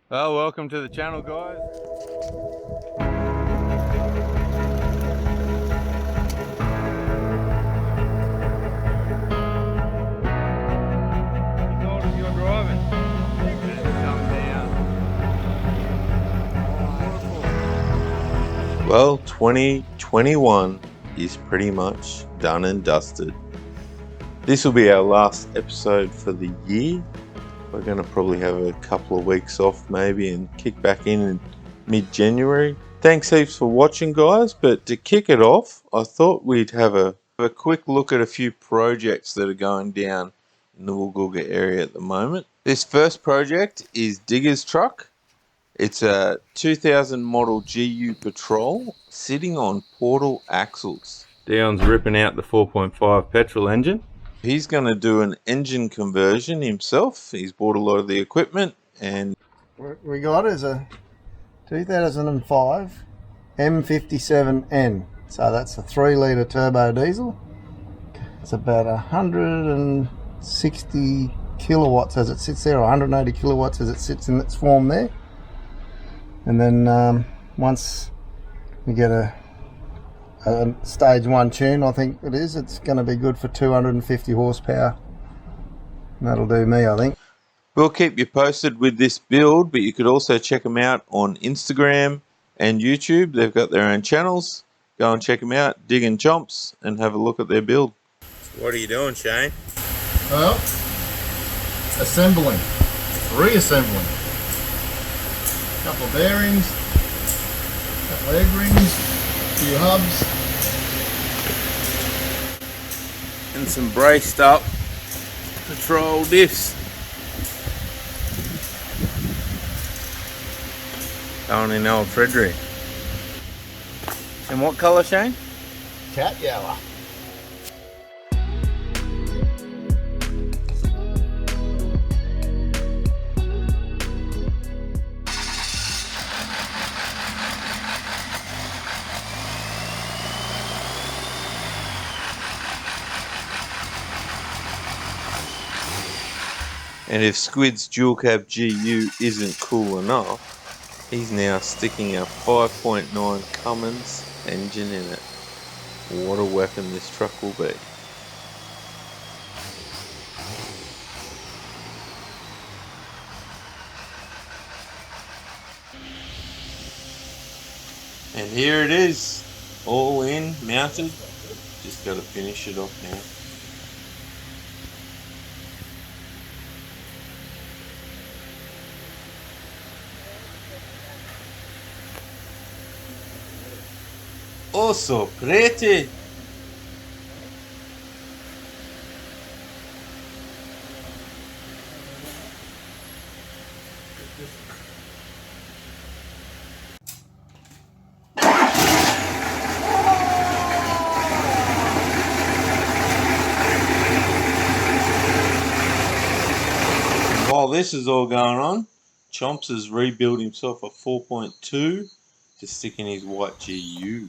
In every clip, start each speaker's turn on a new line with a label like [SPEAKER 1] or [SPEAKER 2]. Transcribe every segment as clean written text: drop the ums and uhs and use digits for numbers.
[SPEAKER 1] Well, welcome to the channel, guys. You told us you're driving. And come down.
[SPEAKER 2] Well, 2021 is pretty much done and dusted. This will be our last episode for the year. We're going to probably have a couple of weeks off maybe and kick back in mid-January. Thanks heaps for watching, guys, but to kick it off, I thought we'd have a quick look at a few projects that are going down in the Woolgoolga area at the moment. This first project is Digger's Truck. It's a 2000 model GU Patrol sitting on portal axles. Dion's ripping out the 4.5 petrol engine. He's going to do an engine conversion himself. He's bought a lot of the equipment, and
[SPEAKER 3] What we got is a 2005 M57N. So that's a 3-litre turbo diesel. It's about 160 kilowatts as it sits there, or 180 kilowatts as it sits in its form there. And then once we get a stage 1 tune, I think it is, it's going to be good for 250 horsepower. And that'll do me, I think.
[SPEAKER 2] we'll keep you posted with this build, but you could also check them out on Instagram and YouTube. They've got their own channels. Go and check them out, Dig and Chomps, and have a look at their build. What are you doing, Shane?
[SPEAKER 3] Well, assembling, reassembling. A couple of bearings, a couple of egg rings, a few hubs.
[SPEAKER 1] And some braced up patrol diffs. Going in old Frederick. And what colour, Shane?
[SPEAKER 3] Cat yellow.
[SPEAKER 2] And if Squid's dual cab GU isn't cool enough, he's now sticking a 5.9 Cummins engine in it. What a weapon this truck will be. And here it is, all in, mounted. Just got to finish it off now. Oh, so pretty. While this is all going on, Chomps has rebuilt himself a 4.2 to stick in his white GU.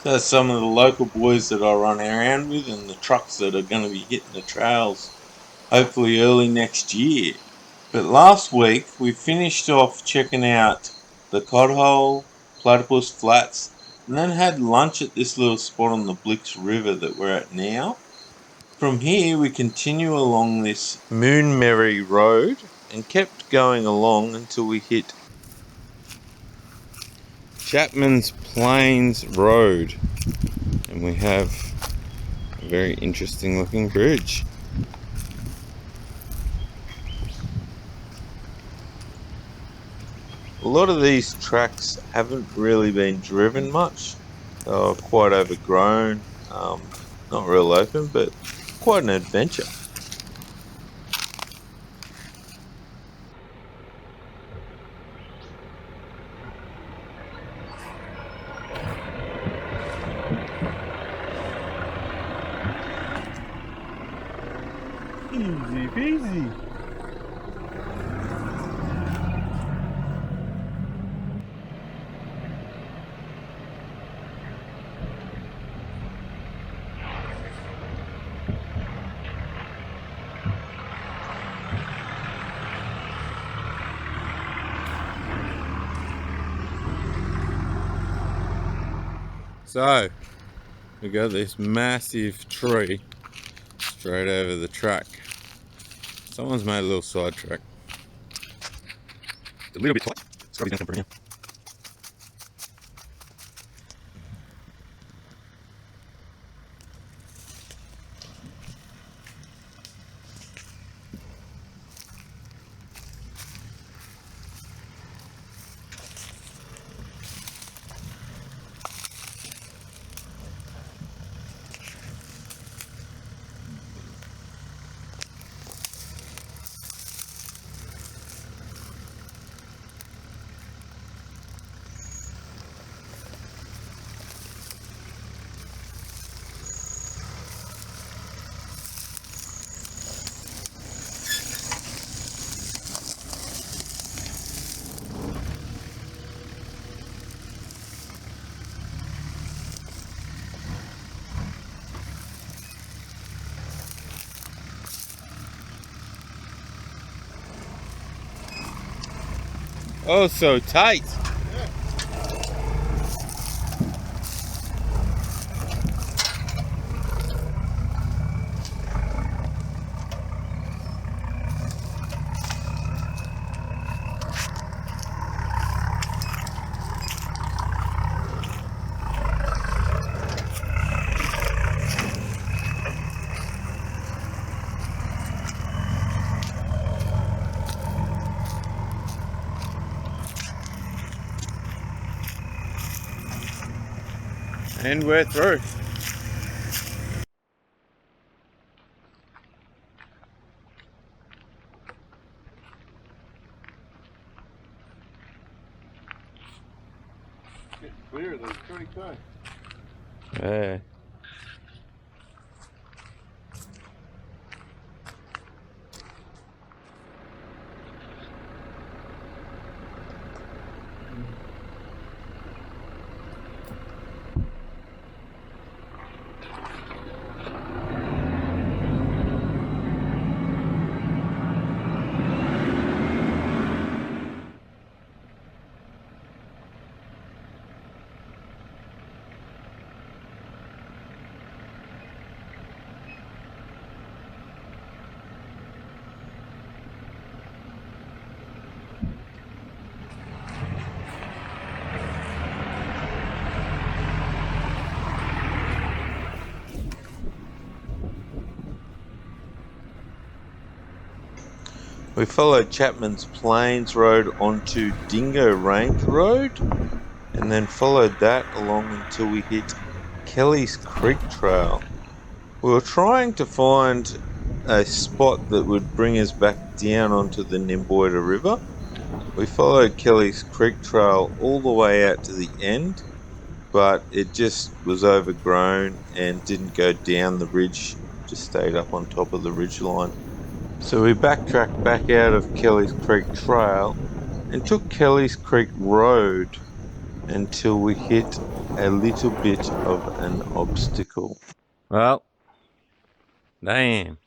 [SPEAKER 2] So that's some of the local boys that I run around with and the trucks that are going to be hitting the trails hopefully early next year. But last week we finished off checking out the Cod Hole, Platypus Flats, and then had lunch at this little spot on the Blicks River that we're at now. From here we continue along this Moonmerry Road and kept going along until we hit Chapman's Plains Road, and we have a very interesting looking bridge. A lot of these tracks haven't really been driven much. They're quite overgrown, not Not real open, but quite an adventure.
[SPEAKER 1] Easy peasy. So, we got this massive tree straight over the track. Someone's made a little side track. It's a little bit tight. Scrubby's gonna come through now. Oh, so tight. And we're through.
[SPEAKER 3] Get clear of the creek, though.
[SPEAKER 1] Yeah.
[SPEAKER 2] We followed Chapman's Plains Road onto Dingo Range Road, and then followed that along until we hit Kelly's Creek Trail. We were trying to find a spot that would bring us back down onto the Nimboida River. We followed Kelly's Creek Trail all the way out to the end, but it just was overgrown and didn't go down the ridge, just stayed up on top of the ridge line. So we backtracked back out of Kelly's Creek Trail and took Kelly's Creek Road until we hit a little bit of an obstacle.
[SPEAKER 1] Well, damn.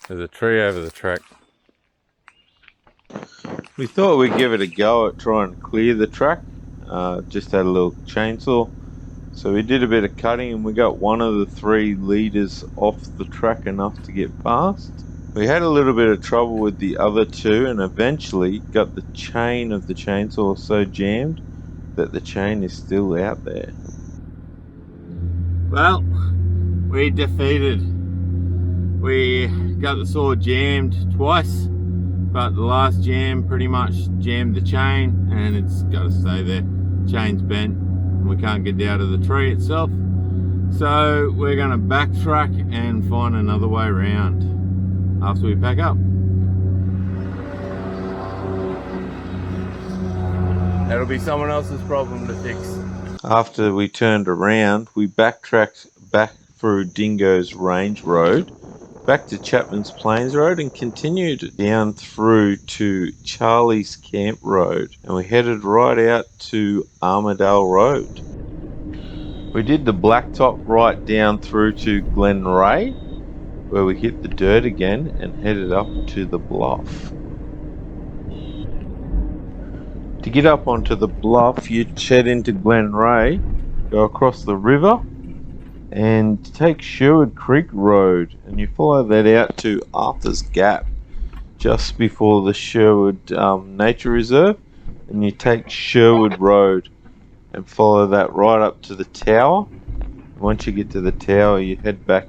[SPEAKER 1] There's a tree over the track.
[SPEAKER 2] We thought we'd give it a go at trying to clear the track. Just had a little chainsaw. So we did a bit of cutting and we got one of the 3 leaders off the track enough to get past. We had a little bit of trouble with the other 2 and eventually got the chain of the chainsaw so jammed that the chain is still out there.
[SPEAKER 1] Well, we defeated. We got the saw jammed twice, but the last jam pretty much jammed the chain and it's got to stay there. Chain's bent and we can't get out of the tree itself. So we're going to backtrack and find another way around after we pack up. That'll be someone else's problem to fix.
[SPEAKER 2] After we turned around, we backtracked back through Dingo's Range Road, back to Chapman's Plains Road, and continued down through to Charlie's Camp Road, and we headed right out to Armadale Road. We did the blacktop right down through to Glenreagh, where we hit the dirt again and headed up to the bluff. To get up onto the bluff, you head into Glenreagh, go across the river, and take Sherwood Creek Road, and you follow that out to Arthur's Gap, just before the Sherwood Nature Reserve, and you take Sherwood Road and follow that right up to the tower. Once you get to the tower, you head back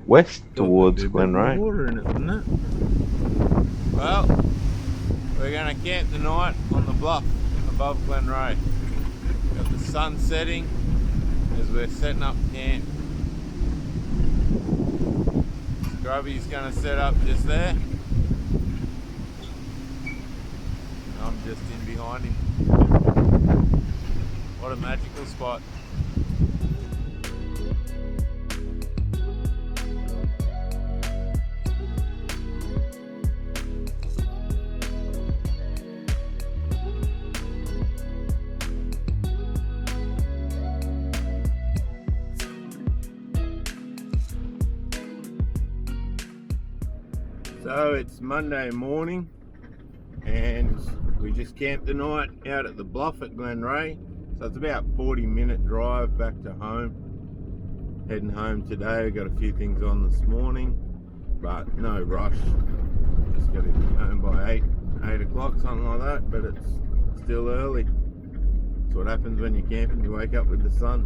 [SPEAKER 2] west towards Glenreagh.
[SPEAKER 1] Water in it, isn't it? Well, we're going to camp the night on the bluff above Glenreagh. Got the sun setting as we're setting up camp. Grubby's going to set up just there. I'm just in behind him. What a magical spot. So it's Monday morning and we just camped the night out at the bluff at Glenreagh. So it's about 40-minute drive back to home. Heading home today. We got a few things on this morning, but no rush. Just got to be home by 8 o'clock, something like that, but it's still early. That's what happens when you're camping, you wake up with the sun.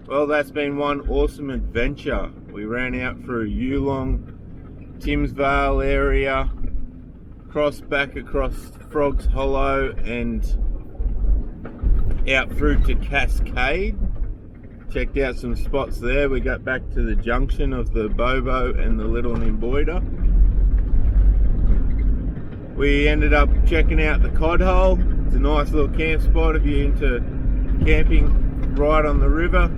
[SPEAKER 1] Well, that's been one awesome adventure. We ran out through Ulong, Timsvale area, back across Frogs Hollow and out through to Cascade. Checked out some spots there. We got back to the junction of the Bobo and the Little Nimboida. We ended up checking out the Cod Hole. It's a nice little camp spot if you're into camping right on the river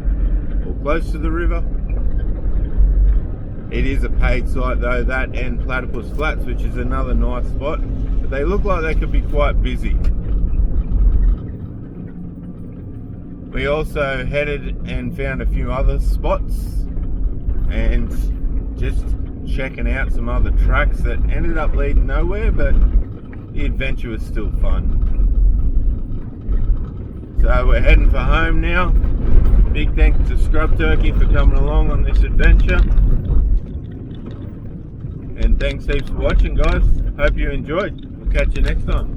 [SPEAKER 1] or close to the river. It is a paid site though, that and Platypus Flats, which is another nice spot, but they look like they could be quite busy. We also headed and found a few other spots and just checking out some other tracks that ended up leading nowhere, but the adventure was still fun. So we're heading for home now. Big thanks to Scrubturkey for coming along on this adventure. And thanks heaps for watching, guys. Hope you enjoyed. We'll catch you next time.